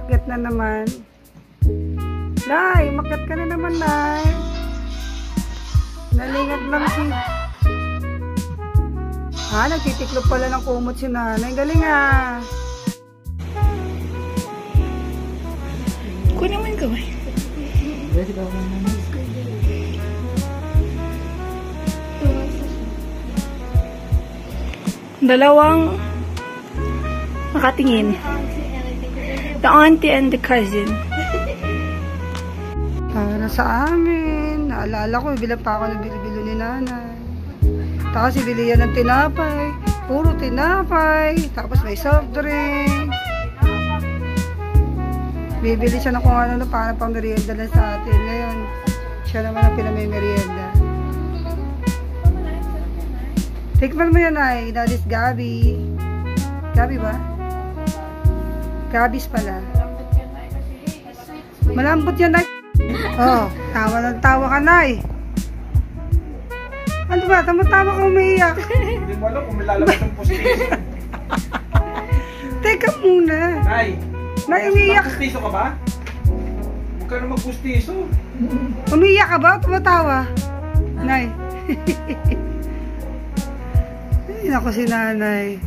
Umakyat na naman. Nay, umakyat ka na naman, Nay. Nalingat lang si... nagtitiklop pala ng kumot si nanay. Galing Kunin mo yung gawin. Dalawang nakatingin. The auntie and the cousin. Para sa amin. Naalala ko, bilang pa ako ng bilo ni nanay. Tapos ibili yan ng tinapay. Puro tinapay. Tapos may soft drink. Bibili siya ng kung ano para pang merienda lang sa atin. Ngayon, siya naman ang pinamay merienda. Tikman mo yan ay, Daddy's Gabi. Gabi ba? Gabis pala. Malambot yan ay. Oh, tawa ng tawa ka na eh. Ano ba? Tama-tama ka umiiyak. Hindi mo alam kung may lalabas ng pustiso. Teka muna. Nay, umiiyak. pustiso ka ba? Huwag ka na magpustiso. Umiiyak ka ba o tumatawa? Nay. Ay, naku si nanay.